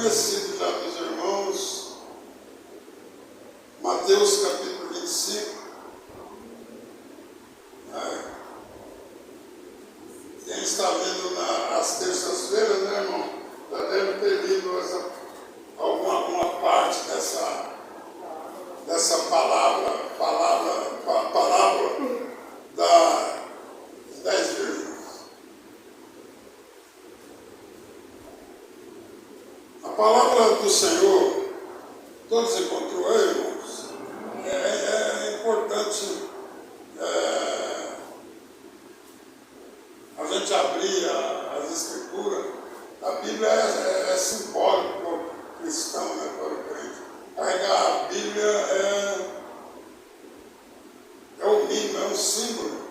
conhecido já dos irmãos, Mateus capítulo 25. Quem está vindo às terças-feiras, né, irmão, já deve ter lido alguma parte dessa parábola das 10 virgens. A palavra do Senhor, todos encontrou aí, irmãos? É importante a gente abrir as Escrituras. A Bíblia é simbólica para o cristão, né, para o crente. Carregar a Bíblia é o mínimo, é um símbolo.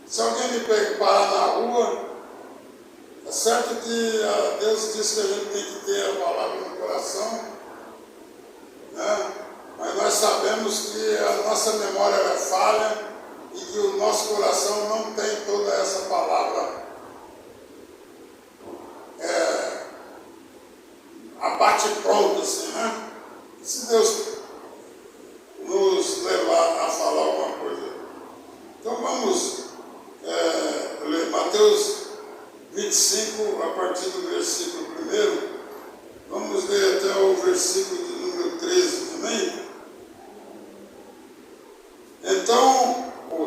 Se alguém me parar na rua, é certo que Deus disse que a gente tem que ter a palavra no coração, né? Mas nós sabemos que a nossa memória é falha e que o nosso coração não tem toda essa palavra abate pronto, assim, né? Se Deus nos levar a falar alguma coisa. Então vamos ler Mateus 25, a partir do versículo 1. Vamos ler até o versículo de número 13 também. Então o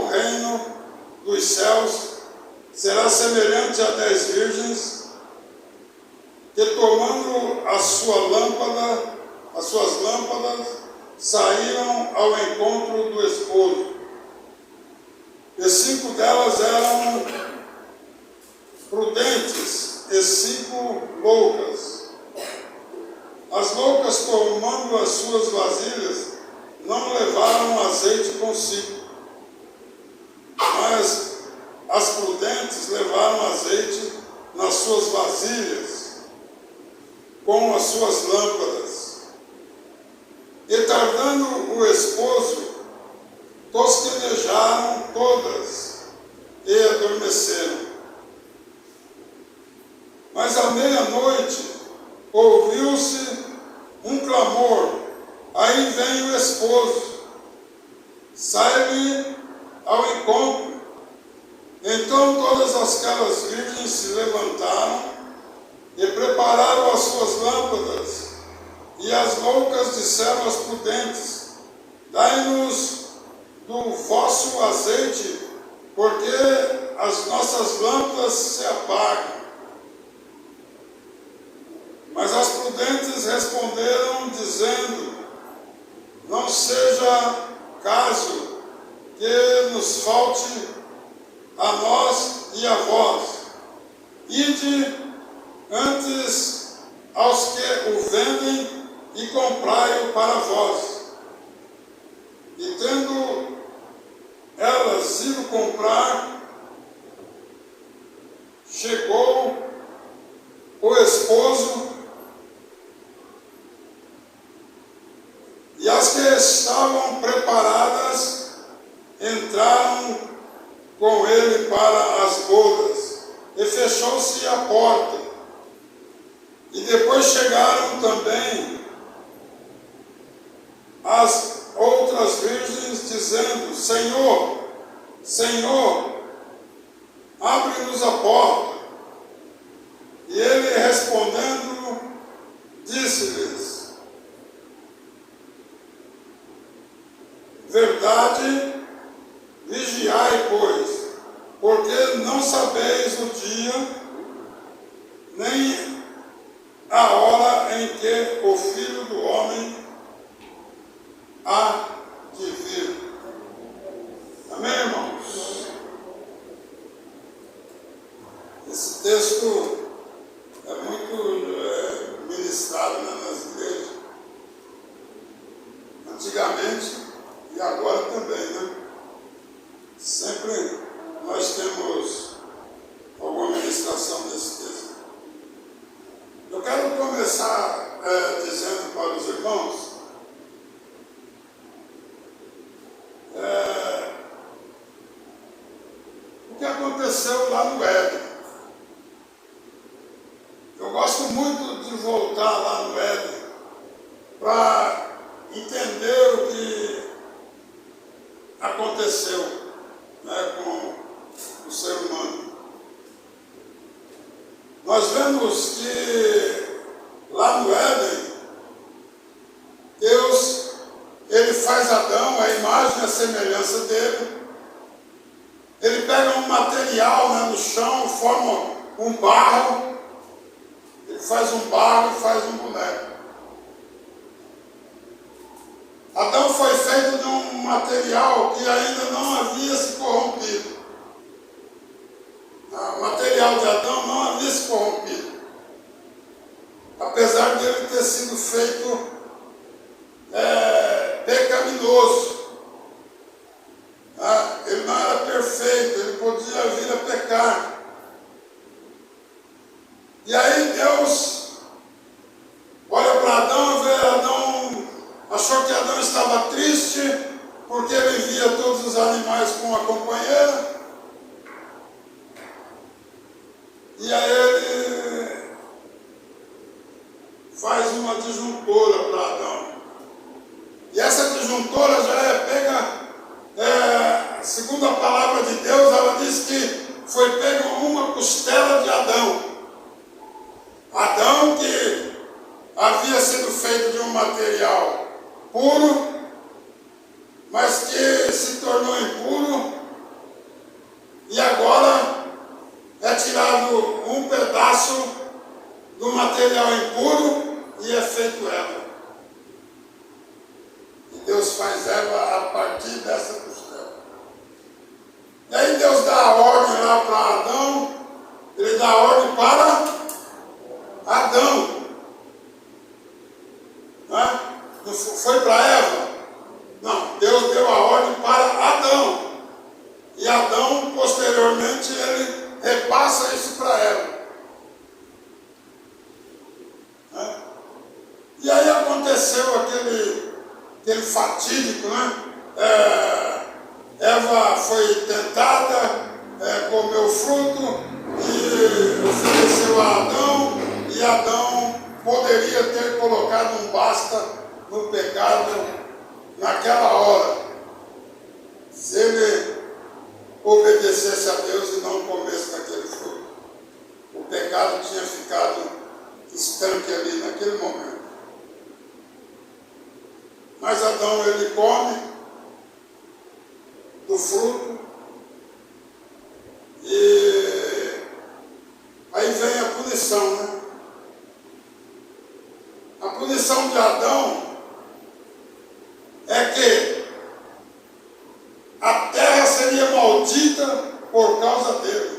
reino dos céus será semelhante a 10 virgens que, tomando as suas lâmpadas, saíram ao encontro do esposo. E 5 delas eram prudentes e 5 loucas. As loucas, tomando as suas vasilhas, não levaram azeite consigo, mas as prudentes levaram azeite nas suas vasilhas, com as suas lâmpadas. E tardando o esposo, tosquenejaram todas e adormeceram. Mas à meia-noite ouviu-se um clamor: aí vem o esposo, sai-lhe ao encontro. Então todas aquelas virgens se levantaram e prepararam as suas lâmpadas. E as loucas disseram às prudentes: dai-nos do vosso azeite, porque as nossas lâmpadas se apagam. Mas as prudentes responderam, dizendo: não seja caso que nos falte a nós e a vós. Ide antes aos que o vendem e comprai-o para vós. E tendo elas ido comprar, chegou o esposo, e as que estavam preparadas entraram com ele para as bodas, e fechou-se a porta. E depois chegaram também as outras virgens, dizendo: Senhor, Senhor, abre-nos a porta. E ele, respondendo, disse-lhes: verdade, vigiai, pois, porque não sabeis o dia, nem a hora em que o Filho do Homem há de vir. Amém, irmãos? Esse texto é muito ministrado nas igrejas. Antigamente, e agora também, né? Sempre nós temos alguma ministração desse texto. Eu quero começar dizendo para os irmãos que aconteceu lá no Éden. Eu gosto muito de voltar lá no Éden para entender o que aconteceu, né, com o ser humano. Nós vemos que lá no Éden, Deus, ele faz Adão, a imagem e a semelhança dele. Ele pega um material, né, no chão, forma um barro, ele faz um barro e faz um boneco. Adão foi feito de um material que ainda não havia se corrompido. O material de Adão não havia se corrompido. Apesar de ele ter sido feito pecaminoso. Ele não era perfeito, ele podia vir a pecar. E aí Deus olha para Adão, vê Adão, achou que Adão estava triste, porque ele via todos os animais com uma companheira. E aí ele faz uma disjuntora para Adão. E essa disjuntora já é pega, segundo a palavra de Deus, ela diz que foi pega uma costela de Adão. Adão, que havia sido feito de um material puro, mas que se tornou impuro, e agora é tirado um pedaço do material impuro e é feito Eva. E Deus faz Eva a partir dessa costela. E aí Deus dá a ordem lá para Adão, ele dá a ordem para Adão. Não foi para Eva? Não, Deus deu a ordem para Adão. E Adão, posteriormente, ele repassa isso para Eva. E aí aconteceu aquele fatídico, né? Eva foi tentada, comeu o fruto e ofereceu a Adão, e Adão poderia ter colocado um basta no pecado naquela hora, se ele obedecesse a Deus e não comesse daquele fruto. O pecado tinha ficado estanque ali naquele momento. Mas Adão, ele come do fruto e aí vem a punição, né? A punição de Adão é que a terra seria maldita por causa dele.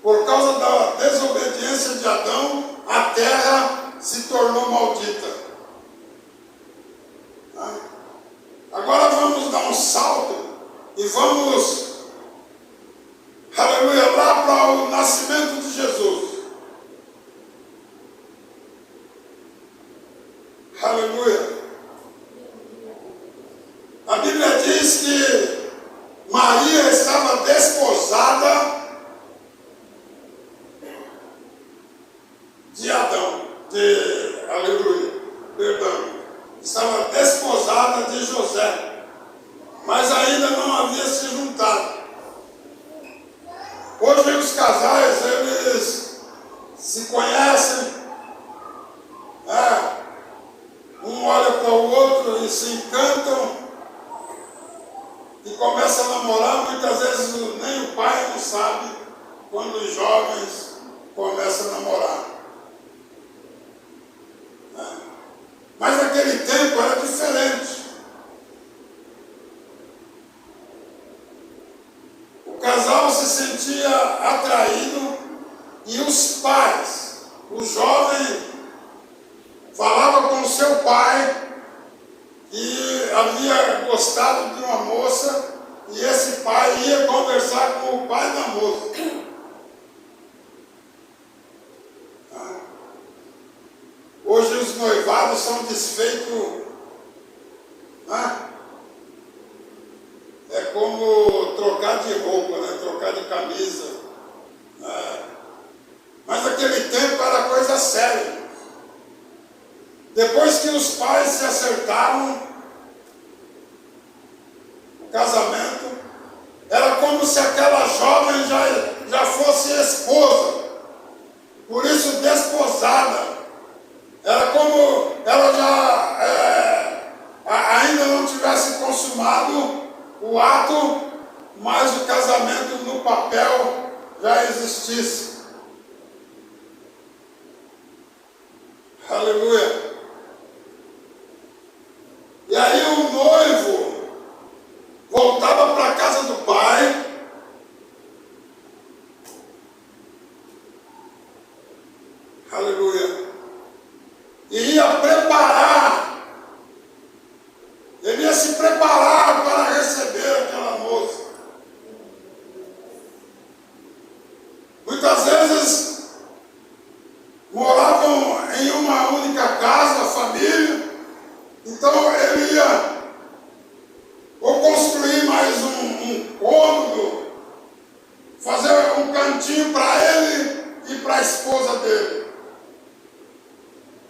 Por causa da desobediência de Adão, a terra se tornou maldita. Agora vamos dar um salto e vamos, aleluia, lá para o nascimento de Jesus. Aleluia. A Bíblia diz que Maria estava desposada de Adão, aleluia, perdão. Estava desposada de José, mas ainda não havia se juntado. Hoje os casais, eles se conhecem, um olha para o outro e se encantam e começam a namorar. Muitas vezes nem o pai não sabe quando os jovens começam a namorar. Mas naquele tempo era diferente. O casal se sentia atraído e os pais, o jovem falava com o seu pai que havia gostado de uma moça e esse pai ia conversar com o pai da moça. Hoje os noivados são desfeitos, é como trocar trocar de roupa, né? Trocar de camisa. Mas naquele tempo era coisa séria. Depois que os pais se acertaram, o casamento, era como se aquela jovem já fosse esposa, por isso desposada. Era como ela ainda não tivesse consumado o ato, mas o casamento no papel já existisse. Aleluia. E aí o noivo voltava para a casa do pai, aleluia, e ia preparar, ele ia se preparar para receber aquela moça. Muitas vezes moravam em uma única casa, família, então ele ia ou construir mais um cômodo, fazer um cantinho para ele e para a esposa dele.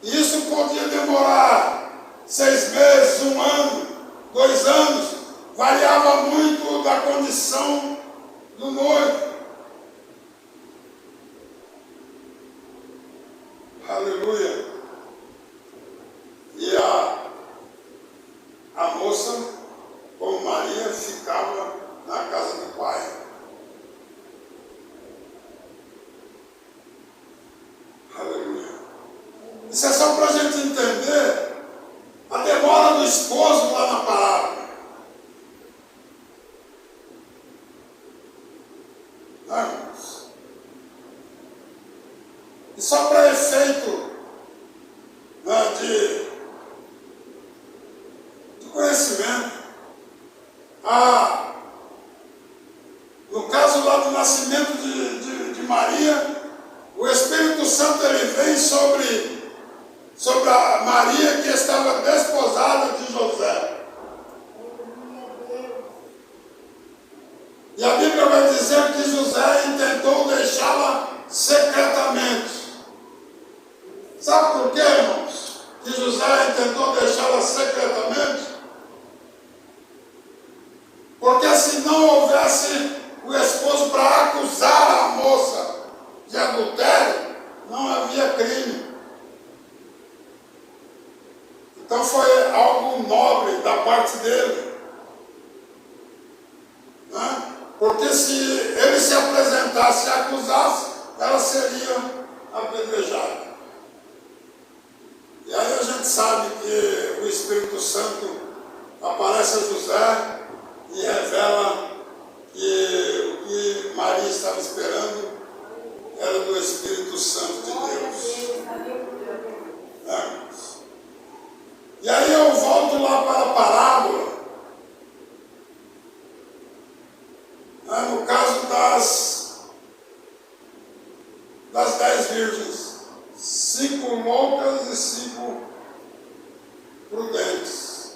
Isso podia demorar 6 meses, 1 ano, 2 anos, variava muito da condição do noivo. Aleluia. E a moça, como Maria, ficava na casa do pai. Aleluia. Isso é só para a gente entender a demora do esposo lá na parábola. Não, irmãos? E só para efeito, né, de conhecimento. No caso lá do nascimento de Maria, o Espírito Santo ele vem sobre a Maria que estava desposada de José. E a Bíblia vai dizer que José intentou deixá-la secretamente. Sabe por quê, irmãos? Que José tentou deixá-la secretamente? Porque se não houvesse o esposo para acusar a moça de adultério, não havia crime. Então foi algo nobre da parte dele. Né? Porque se ele se apresentasse e acusasse, ela seria apedrejada. E aí a gente sabe que o Espírito Santo aparece a José e revela que o que Maria estava esperando era do Espírito Santo de Deus. E aí eu volto lá para a parábola, no caso das 10 virgens. 5 loucas e 5 prudentes.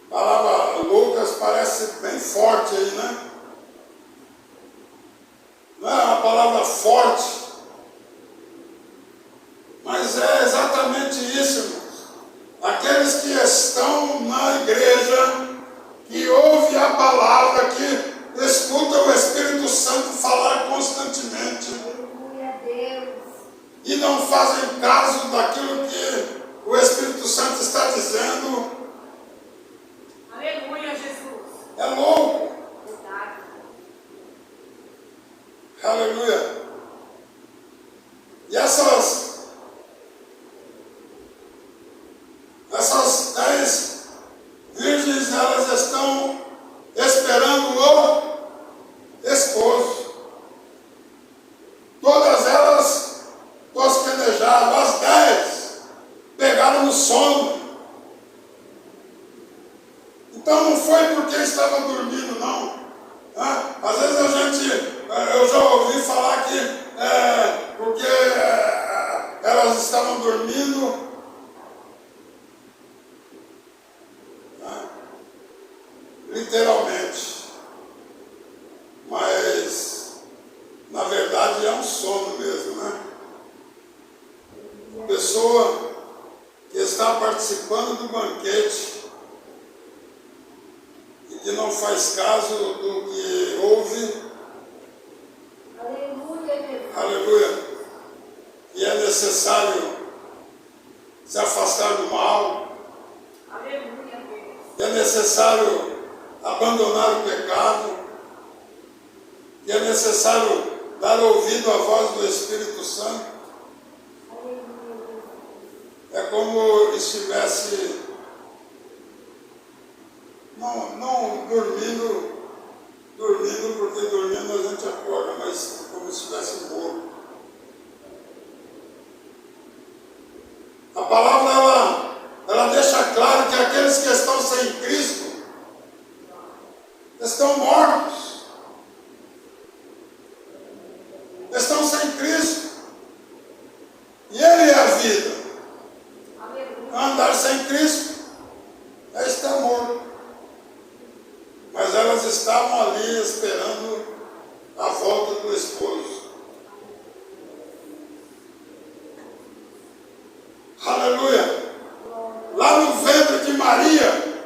A palavra loucas parece bem forte aí, né? Não é uma palavra forte, mas é exatamente isso, irmãos. Aqueles que estão na igreja, que ouvem a palavra, que escuta o Espírito Santo falar constantemente e não fazem caso daquilo que o Espírito Santo está dizendo. Aleluia, Jesus. É louco. Verdade. Aleluia. E essas 10 virgens, elas estão esperando o esposo. Todas elas tosquenejaram, as 10 pegaram no sono. Então não foi porque estavam dormindo, não. Às vezes eu já ouvi falar que porque elas estavam dormindo. literalmente. Mas, na verdade, é um sono mesmo, né? A pessoa que está participando do banquete e que não faz caso do que ouve. Aleluia. E é necessário se afastar do mal. Aleluia. E é necessário abandonar o pecado. E é necessário dar ouvido à voz do Espírito Santo. É como estivesse não dormindo porque dormindo a gente acorda, mas como se estivesse morto. A palavra ela deixa claro que aqueles que estão sem Cristo estão mortos. Estão sem Cristo. E Ele é a vida. Andar sem Cristo é estar morto. Mas elas estavam ali esperando a volta do esposo. Aleluia. Lá no ventre de Maria,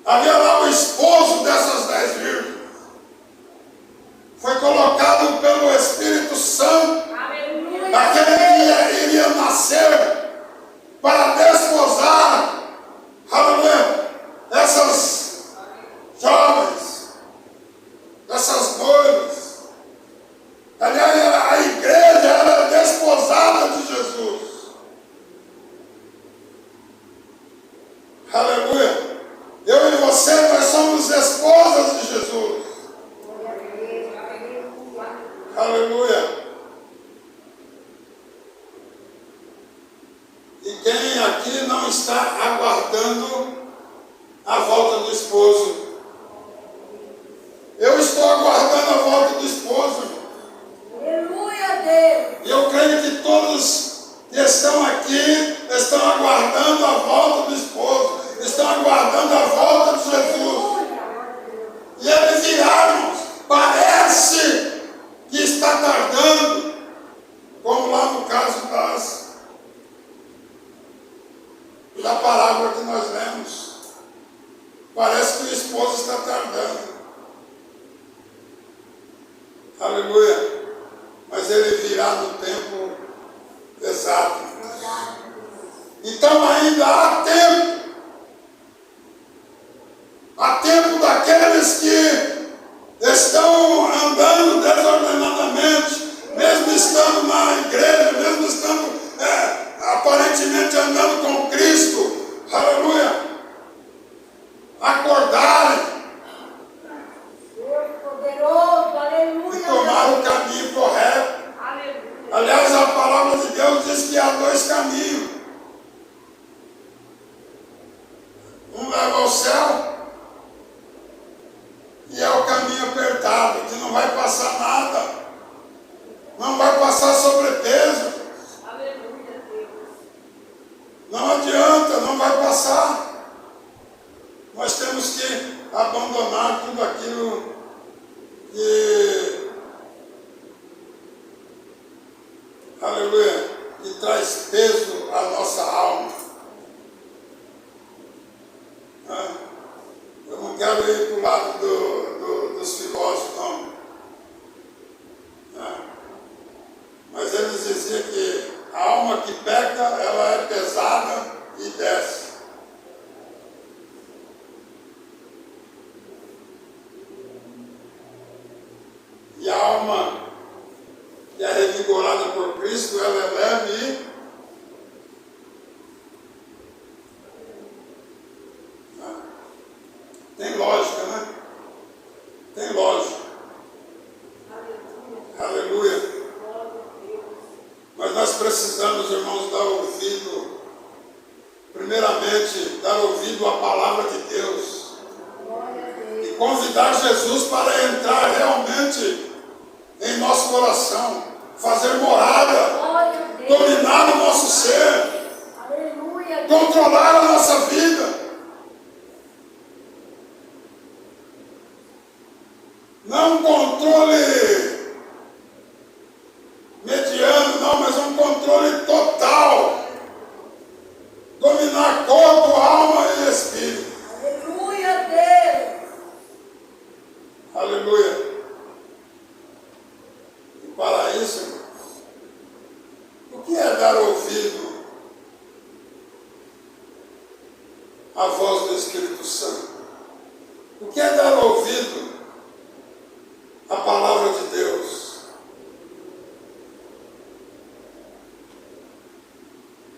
havia lá o esposo dessas 10 virgens. Foi colocado pelo Espírito Santo, aquele que iria nascer para desposar, aleluia, essas jovens, essas noivas. Aliás, a igreja era desposada de Jesus. Aleluia. Eu e você, nós somos esposas de Jesus. Aleluia. E quem aqui não está aguardando a volta do esposo? Eu estou aguardando a volta do esposo. Aleluia, Deus. E eu creio que todos que estão aqui estão aguardando a volta do esposo. Estão aguardando a volta de Jesus. E ele virá, irmãos. Parece que está tardando, como lá no caso da parábola que nós lemos. Parece que o esposo está tardando. Aleluia. Mas ele virá no tempo exato. Então ainda há tempo. Há tempo daqueles que estão andando desordenadamente, mesmo estando na igreja, mesmo estando aparentemente andando com Cristo. Aleluia. Acordarem. Deus poderoso, aleluia. E tomar o caminho correto. Aleluia. Aliás, a palavra de Deus diz que há 2 caminhos. Um leva ao céu e é o caminho apertado, que não vai passar nada. Não vai passar sobrepeso. Aleluia, Deus. Não adianta, não vai passar. Nós temos que abandonar tudo aquilo que, aleluia, que traz peso à nossa alma. Eu não quero ir para o lado dos filósofos, não. Mas eles diziam que a alma que peca, ela é pesada e desce. E a alma que é revigorada por Cristo, ela é leve e tem lógica, né? Tem lógica. Aleluia. Mas nós precisamos, irmãos, dar ouvido, primeiramente, dar ouvido à palavra de Deus. E convidar Jesus para entrar realmente em nosso coração, fazer morada, dominar o nosso ser, controlar a nossa vida. Não um controle mediano, não, mas um controle total. Dominar corpo, alma e espírito. Aleluia, Deus. Aleluia. E para isso, o que é dar ouvido à voz do Espírito Santo? O que é dar ouvido à palavra de Deus?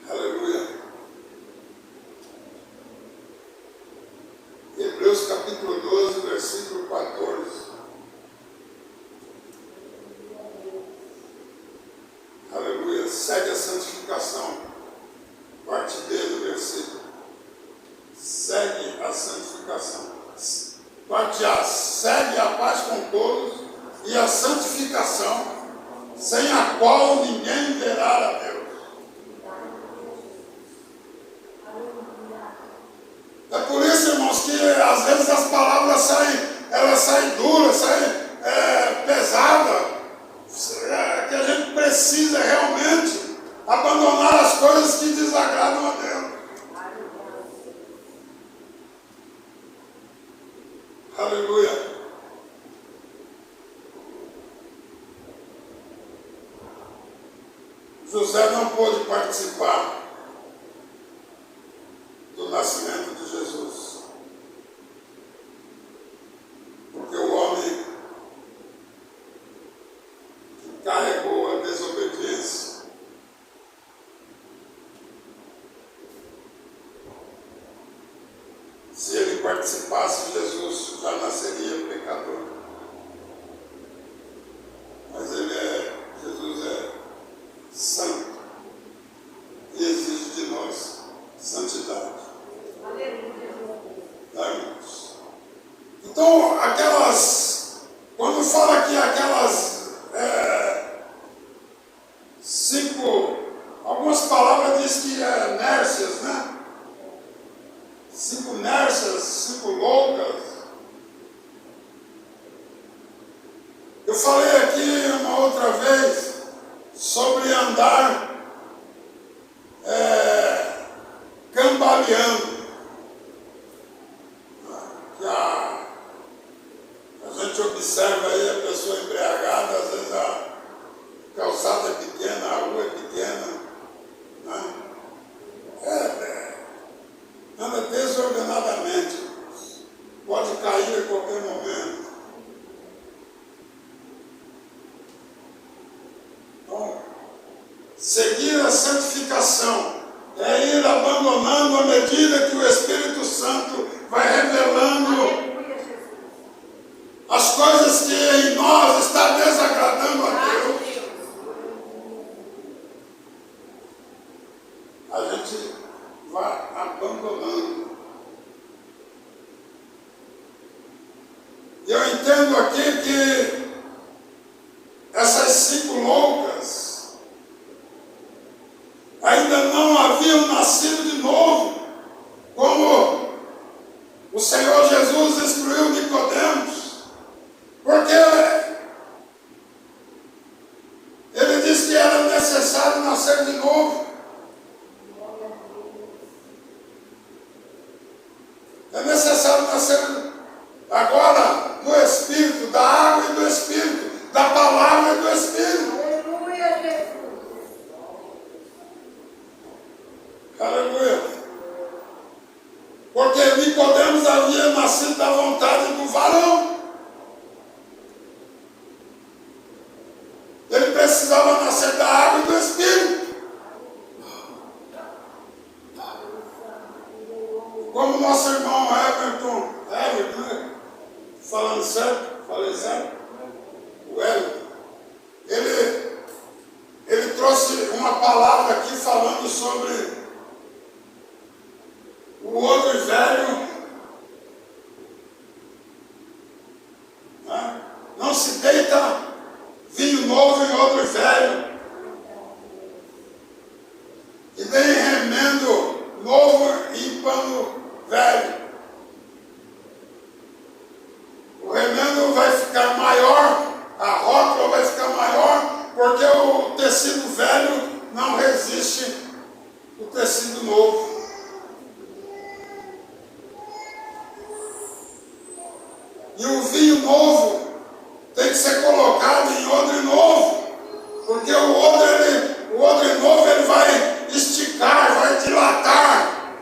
Aleluia. Hebreus capítulo 12, versículo 14. Aleluia. Segue a santificação. Parte B do versículo. Segue a santificação. Parte A. Segue a paz com todos e a santificação, sem a qual ninguém verá a Deus. É por isso, irmãos, que às vezes as palavras saem duras, saem pesadas, que a gente precisa realmente abandonar as coisas que desagradam a Deus. Aleluia. José não pôde participar do nascimento de Jesus, porque o homem que carregou a desobediência se ele participasse, Jesus já nasceria pecador. Mas Jesus é santo e exige de nós santidade. Então, quando fala aqui aquelas algumas palavras diz que é nércias, né? 5 nércias, 5 loucas. Eu falei aqui uma outra vez sobre andar cambaleando. A gente observa aí a pessoa embriagada, às vezes a calçada é pequena, a rua é pequena, né? Anda desordenadamente, pode cair a qualquer momento. Então, seguir a santificação é ir abandonando à medida que o Espírito Santo vai revelando as coisas que em nós está desagradando a Deus. A gente vai abandonando. E eu entendo aqui que essas 5 loucas ainda não haviam nascido de novo, como o Senhor Jesus instruiu Nicodemos, porque ele disse que era necessário nascer de novo. É necessário nascer agora do Espírito, da água e do Espírito, da palavra e do Espírito. Aleluia, Jesus. Aleluia. Porque Nicodemos havia nascido da vontade do varão. Ele precisava nascer da água e do Espírito. Como nosso irmão Everton, né? Falando certo, falei certo? O Everton, ele trouxe uma palavra aqui falando sobre o odre velho, né? Não se deita vinho novo em odre velho, e nem remendo novo em pano velho. O remendo vai ficar mais velho não resiste o tecido novo. E o vinho novo tem que ser colocado em odre novo, porque o odre novo ele vai esticar, vai dilatar.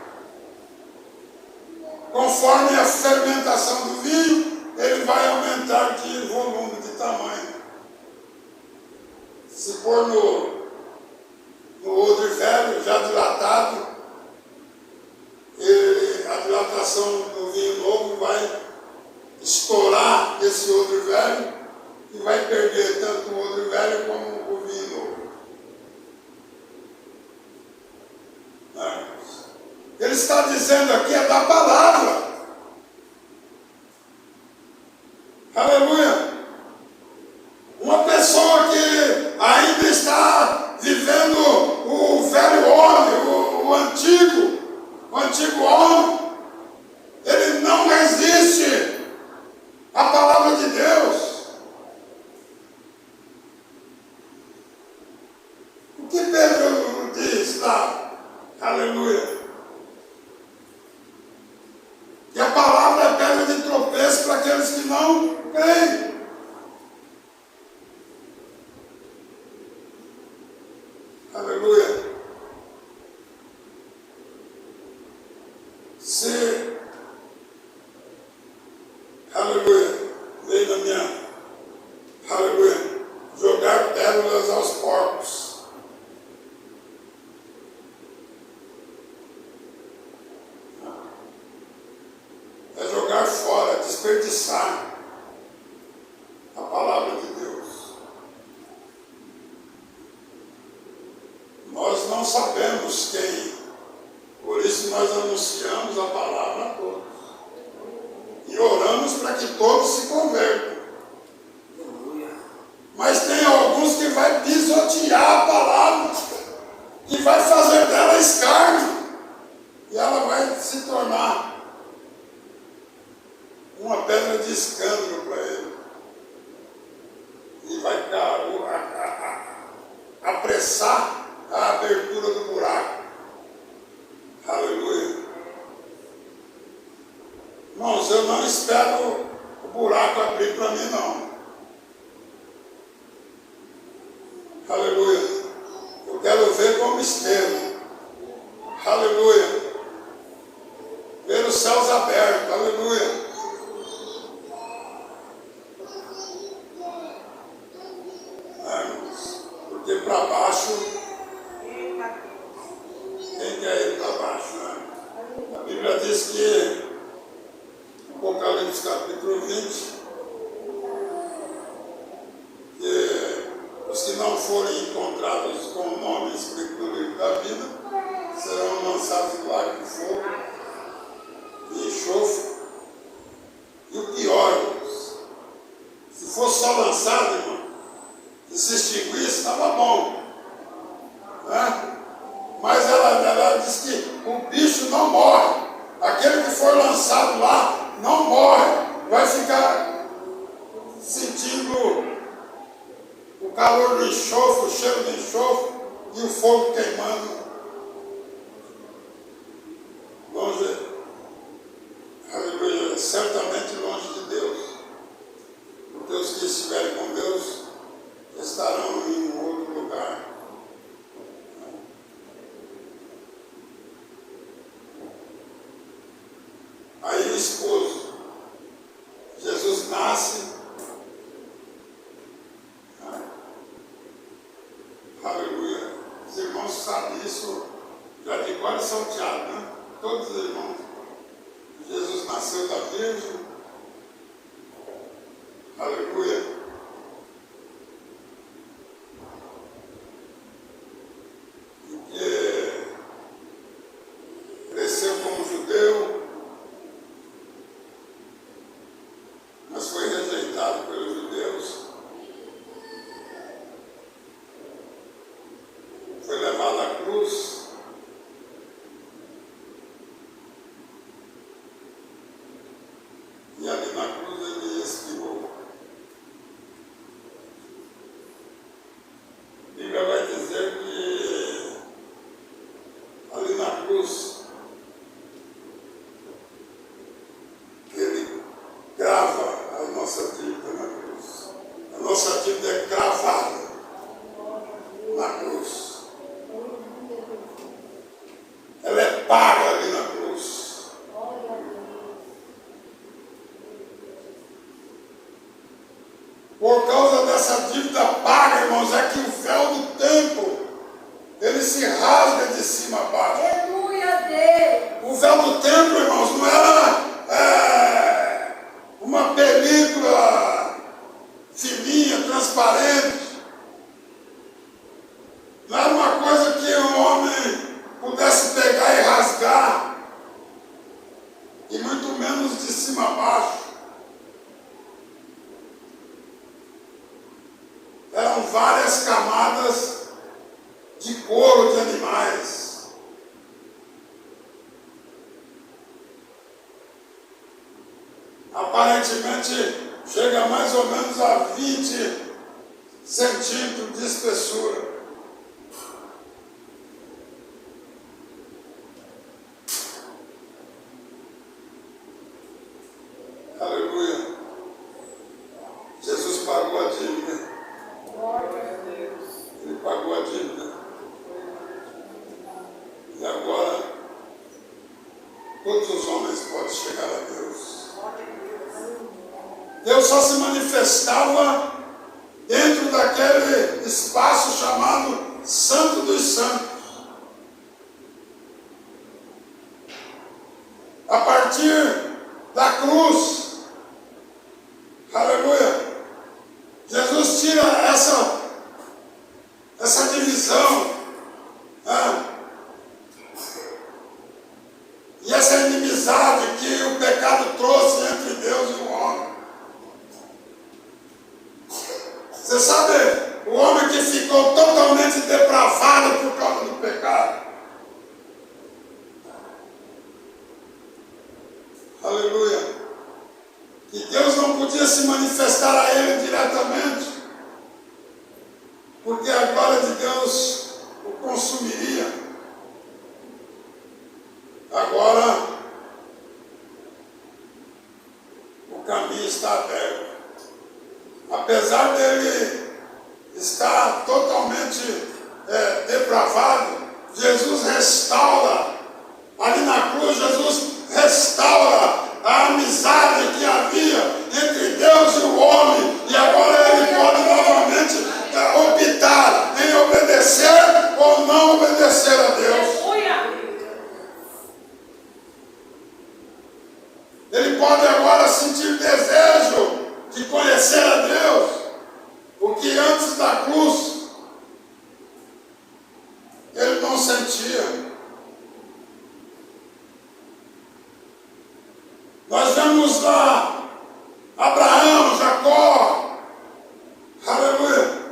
Conforme a fermentação do vinho, ele vai aumentar de volume, de tamanho. Se for no odre velho, já dilatado, a dilatação do vinho novo vai estourar esse odre velho e vai perder tanto o odre velho como o vinho novo. Ele está dizendo aqui é da palavra. Aleluia! Uma pessoa que ainda está vivendo o velho homem, o antigo homem, ele não resiste à palavra de Deus. O que Pedro diz lá? Aleluia! Que a palavra é pedra de tropeço para aqueles que não creem. Aleluia. Se, aleluia, veio na minha, aleluia, jogar pérolas aos porcos. É jogar fora, desperdiçar a palavra de Deus. Nós não sabemos quem, por isso nós anunciamos a palavra a todos. E oramos para que todos se convertam. Mas tem alguns que vai pisotear a palavra, que vai fazer dela escárnio, e ela vai se tornar uma pedra de escândalo para ele. E vai apressar a abertura do buraco. Aleluia. Irmãos, eu não espero o buraco abrir para mim, não. Aleluia. Eu quero ver como esteve. Aleluia. Ver os céus abertos. Aleluia. Porque para baixo, quem quer ir para baixo, né? A Bíblia diz que, Apocalipse capítulo 20, que os que não forem encontrados com o nome escrito no livro da vida serão lançados em lago de fogo e enxofre. E o pior, se fosse só lançado, irmão, e se extinguisse, estava bom. Né? Mas ela diz que o bicho não morre. Aquele que for lançado lá não morre. Vai ficar sentindo o calor do enxofre, o cheiro do enxofre e o fogo queimando. Longe, aleluia, certamente longe de Deus. Porque os que estiverem com Deus estarão em um outro lugar. Aí o esposo, Jesus nasce, aleluia. Os irmãos sabem isso, já de cor salteado, né? Todos os irmãos. Jesus nasceu da Virgem, aleluia. Cresceu como judeu, mas foi rejeitado pelos judeus, foi levado à cruz, e ali na cruz ele expirou. A Bíblia vai dizer por causa dessa dívida paga, irmãos, é que o véu do templo, ele se rasga de cima a baixo. Aleluia a Deus. O véu do templo, irmãos, não era uma película fininha, transparente. Não era uma coisa que um homem pudesse pegar e rasgar, e muito menos de cima a baixo. Eram várias camadas de couro de animais. Aparentemente chega mais ou menos a 20 centímetros de espessura. Aleluia. Jesus pagou a dívida. Ele pagou a dívida. E agora todos os homens podem chegar a Deus. Deus só se manifestava dentro daquele espaço chamado Santo dos Santos. A partir da cruz, aleluia, Jesus tira essa divisão, né? E essa inimizade que o pecado trouxe entre Deus e o homem. Você sabe, o homem que ficou totalmente depravado por causa do pecado. Aleluia. Que Deus não podia se manifestar a ele diretamente, porque a glória de Deus o consumiria. Agora, o caminho está aberto. Apesar dele estar totalmente depravado, Jesus restaura. Ali na cruz, Jesus restaura a amizade que havia entre Deus e o homem. E agora ele pode novamente optar em obedecer ou não obedecer a Deus. Ele pode agora sentir desejo de conhecer a Deus, o que antes da cruz ele não sentia. Nós vemos lá Abraão, Jacó, aleluia.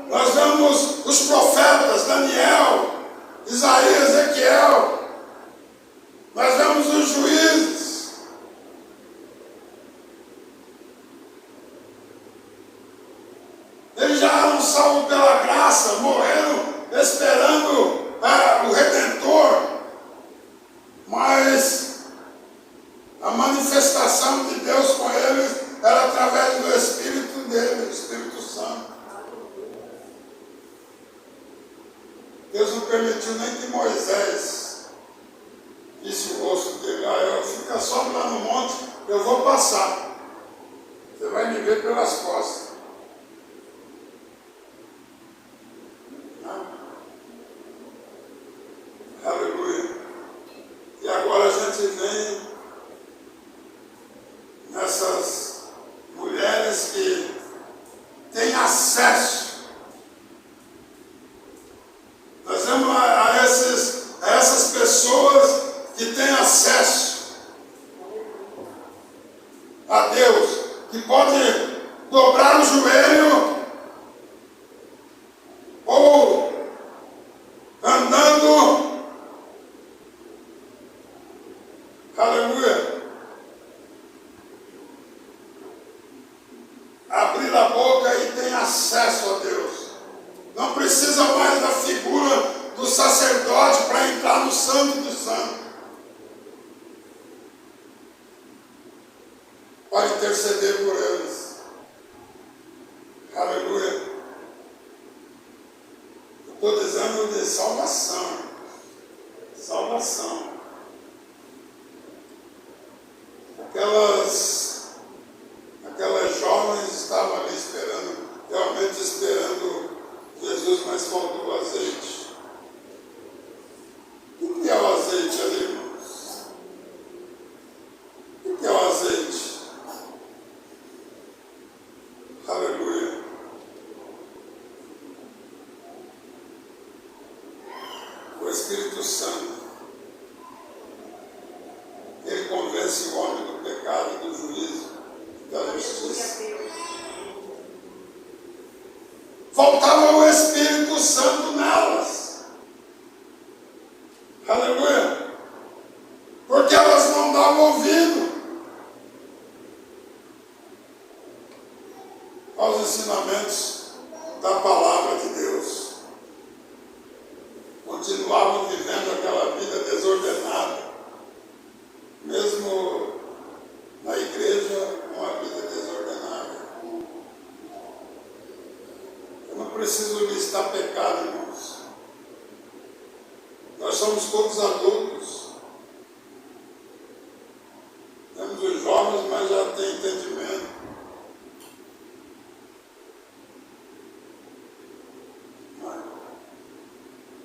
Nós vemos os profetas, Daniel, Isaías, Ezequiel. Nós vemos os juízes. Eles já eram salvos pela graça, morreram esperando o Redentor. Mas a manifestação de Deus com eles era através do Espírito dele, do Espírito Santo. Deus não permitiu nem que Moisés visse o rosto dele. Fica só lá no monte, eu vou passar. Você vai me ver pelas costas. Aleluia. E agora a gente vem nessas mulheres que têm acesso. Nós vemos a essas pessoas que têm acesso a Deus, que pode dobrar o joelho ou andando, aleluia, abrir a boca e tem acesso a Deus. Não precisa mais da figura do sacerdote para entrar no Santo dos Santos. Pode interceder por eles. Aleluia. Eu estou dizendo de salvação. Salvação. Aquelas jovens estavam pecado, do juízo, da justiça. Faltava o Espírito Santo nelas. Aleluia. Porque elas não davam ouvido aos ensinamentos da palavra de Deus. Continuavam vivendo aquela vida desordenada, mesmo na igreja, uma vida desordenada. Eu não preciso listar pecado, irmãos. Nós somos todos adultos. Temos os jovens, mas já tem entendimento.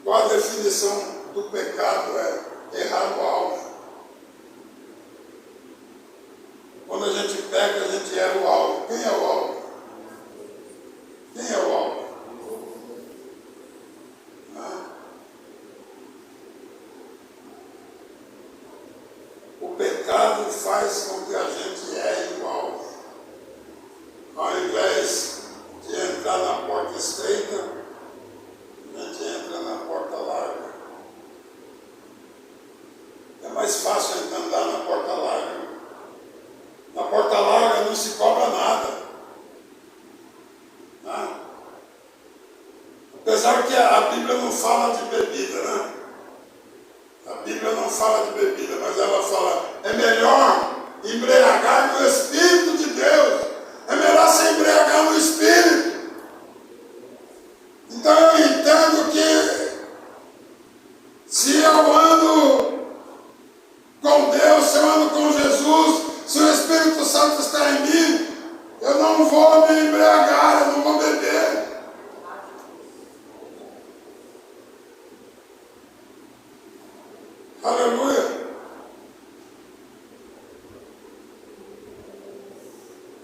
Qual a definição do pecado? É errar o alvo. Quando a gente peca, a gente erra o alvo. Quem é o alvo? Quem é o alvo? O pecado faz com que a gente erre o alvo. Ao invés de entrar na porta estreita, a gente entra na porta larga. É mais fácil andar na porta larga. Na porta larga não se cobra nada. Apesar que a Bíblia não fala de bebida, né? A Bíblia não fala de bebida, mas ela fala, é melhor embriagar no Espírito de Deus. É melhor se embriagar no Espírito. Então eu entendo que se eu ando com Deus, se eu ando com Jesus, se o Espírito Santo está em mim, eu não vou me embriagar, eu não vou beber. Aleluia.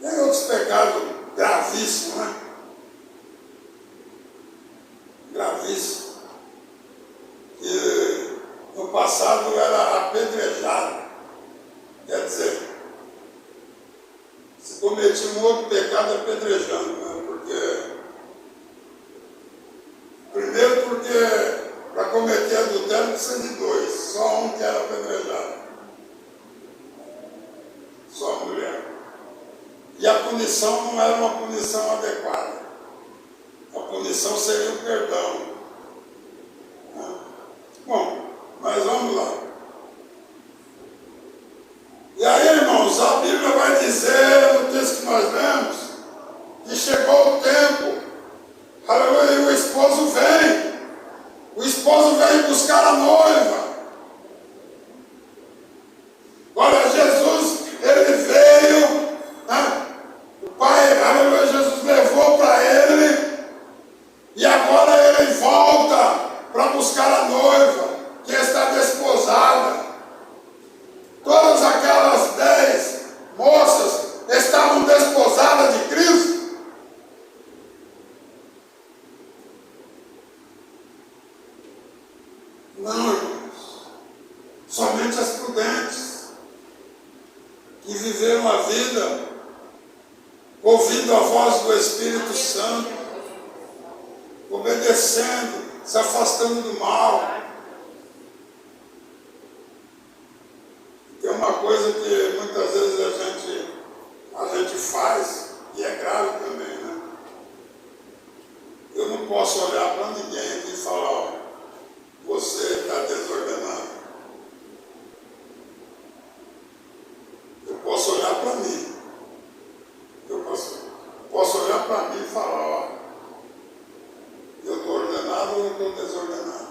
Tem outros pecados gravíssimos, né? Gravíssimo, que no passado era apedrejado. Quer dizer, se cometia um outro pecado apedrejando, né? Primeiro porque para cometer adultério precisa de dois, só um que era apedrejado, só a mulher. E a punição não era uma punição adequada. A punição seria o perdão. Bom, mas vamos lá. E aí, irmãos, a Bíblia vai dizer, no texto que nós lemos, que chegou o tempo, aleluia, e o esposo vem. O esposo vem buscar a noiva. Olha, Jesus, ele veio, o Pai, aleluia, Jesus levou para ele, e agora ele volta para buscar a noiva, que está desposada. Todas aquelas 10 moças estavam desposadas de Cristo. Não, irmãos. Somente as prudentes, que viveram a vida ouvindo a voz do Espírito Santo, obedecendo, se afastando do mal. Tem uma coisa que muitas vezes a gente faz, e é grave também, né? Eu não posso olhar para ninguém aqui e falar, ó, você está desordenado. Eu posso olhar para mim. Eu posso olhar para mim e falar, ó, eu estou ordenado ou eu estou desordenado?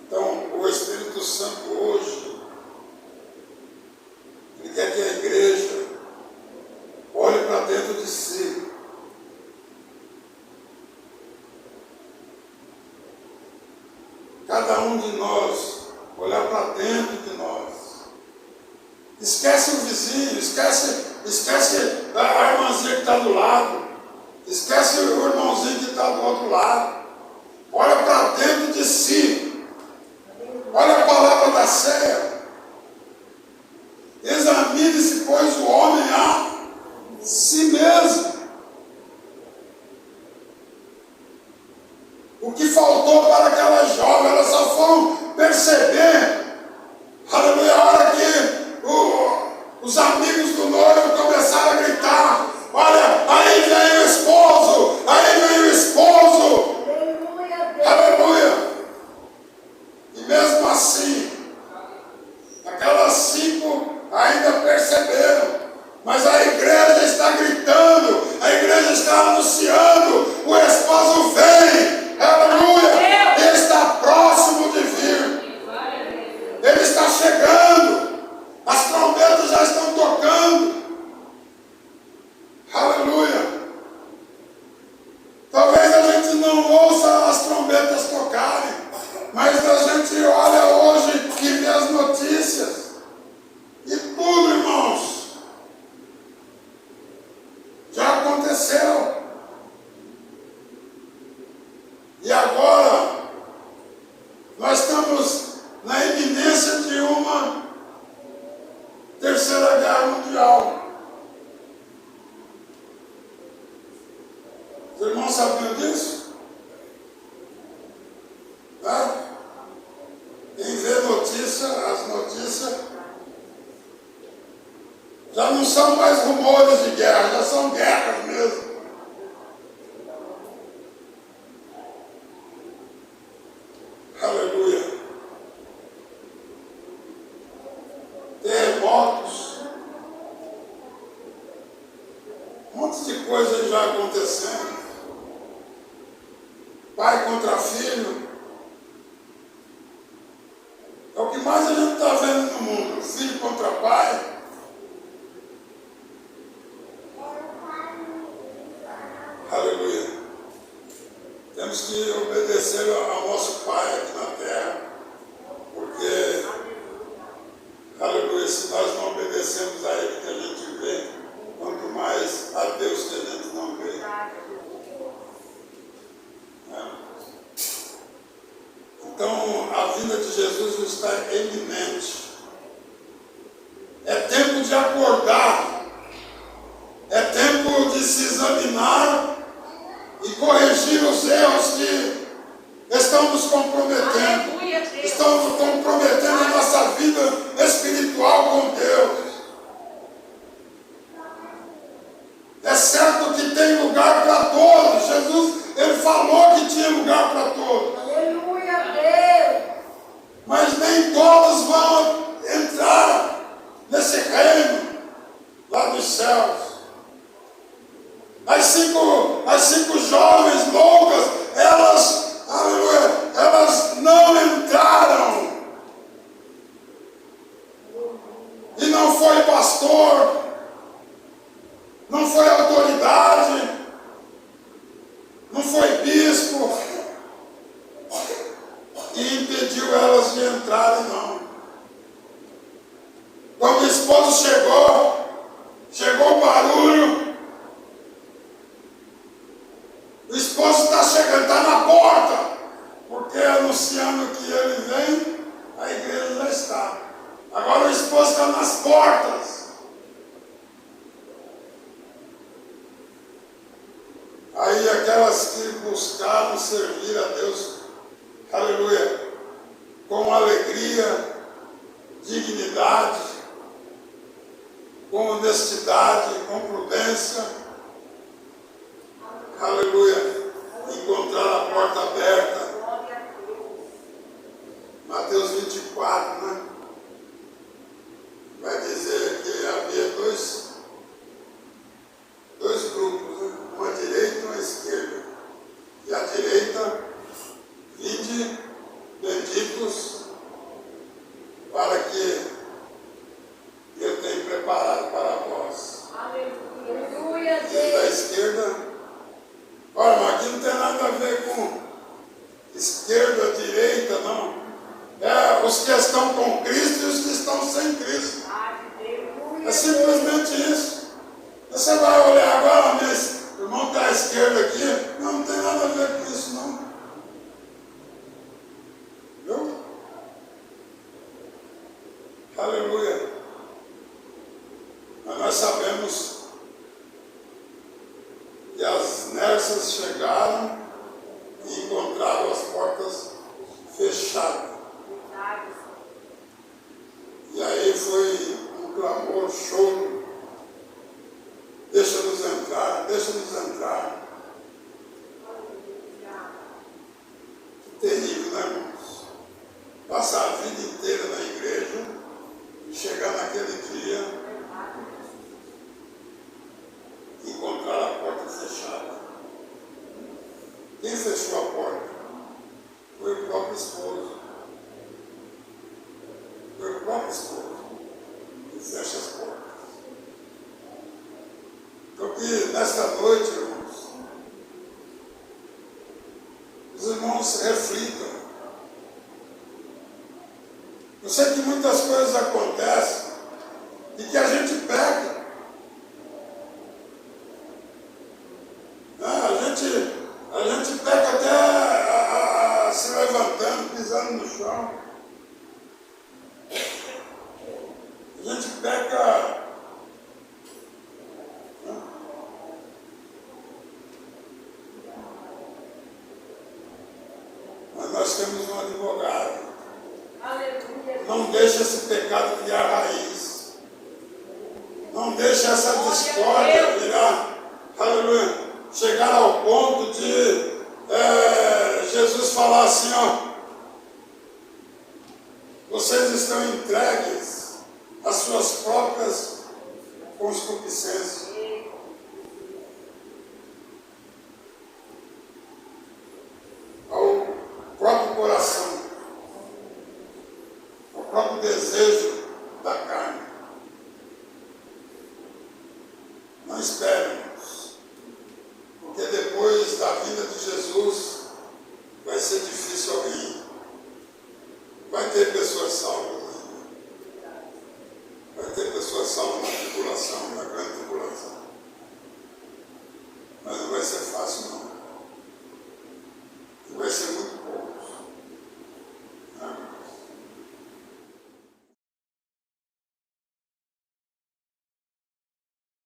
Então, o Espírito Santo hoje, ele quer que a igreja olhe para dentro de si. Cada um de nós olhar para dentro de nós. Esquece o vizinho, esquece a irmãzinha que está do lado, esquece o irmãozinho que está do outro lado. Olha para dentro de si. Olha para ceia. Examine-se, pois, o homem a si mesmo. O que faltou para aquela jovem, elas só foram perceber, aleluia, a hora que os amigos do noivo começaram a gritar: olha, aí vem o esposo, aí vem o esposo. Aleluia. E mesmo assim, aquelas 5 ainda perceberam. Mas a igreja está gritando, a igreja está anunciando: o esposo vem, aleluia, ele está próximo de vir, ele está chegando, as trombetas já estão tocando, aleluia. Talvez a gente não ouça as trombetas tocarem, mas a gente olha hoje e vê as notícias, e tudo, irmãos, já aconteceu. E agora, nós estamos na iminência de uma terceira guerra mundial. Os irmãos sabiam disso? Tá? Quem vê notícia, as notícias, já não são mais rumores de guerra, já são guerras mesmo. Aleluia. Terremotos. Um monte de coisa já acontecendo. Pai contra filho. É o que mais a gente está vendo no mundo. Filho contra pai. Aleluia. Temos que obedecer ao nosso Pai aqui na terra, porque, aleluia, se nós não obedecemos a Ele que a gente vê, quanto mais a Deus que a gente não vê. Então, a vinda de Jesus está iminente. É tempo de acordar, é tempo de se examinar e corrigir os erros que estão nos comprometendo. Estão nos comprometendo a nossa vida espiritual com Deus. É certo que tem lugar para todos. Jesus, Ele falou que tinha lugar para todos. Aleluia, Deus. Mas nem todos vão entrar nesse reino lá dos céus. As cinco jovens loucas, elas não entraram. E não foi pastor, não foi autoridade, não foi bispo que impediu elas de entrarem, não. Quando o esposo chegou o barulho. O esposo está chegando, está na porta, porque anunciando que ele vem, a igreja já está. Agora o esposo está nas portas. Aí aquelas que buscaram servir a Deus, aleluia, com alegria, dignidade, com honestidade, com prudência, aleluia, encontrar a porta aberta. Mateus 24, né? Vai dizer que havia dois grupos, né? Uma direita e uma esquerda. E a direita, vinde benditos para que eu tenha preparado para vós. Aleluia, E da Deus. esquerda, olha, mas aqui não tem nada a ver com esquerda, direita, não. É os que estão com Cristo e os que estão sem Cristo. É simplesmente isso. Você vai olhar agora, meu irmão está à esquerda aqui, não tem nada a ver com isso, não. Viu? Aleluia. Mas nós sabemos que as nécias chegaram e encontraram as portas fechadas. E aí foi um clamor, choro. Deixa-nos entrar, deixa-nos entrar. Que terrível, né, irmãos? Passar a vida inteira na igreja, chegar naquele dia, encontrar a porta fechada. Quem fechou a porta? Foi o próprio esposo. Foi o próprio esposo que fecha as portas. Então que nesta noite, irmãos, os irmãos reflitam. Eu sei que muitas coisas acontecem e que a gente peca. A gente peca até se levantando, pisando no chão. A gente peca. Mas nós temos um advogado. Aleluia. Não deixe esse pecado criar raiz. Não deixe essa discórdia virar, aleluia, chegar ao ponto de Jesus falar assim, ó, vocês estão entregues às suas próprias concupiscências. Ao próprio coração, ao próprio desejo da carne. Não esperemos, porque depois da vinda de Jesus vai ser difícil alguém. Vai ter pessoas salvas ainda. Vai ter pessoas salvas na tribulação, na grande tribulação. Mas não vai ser fácil não.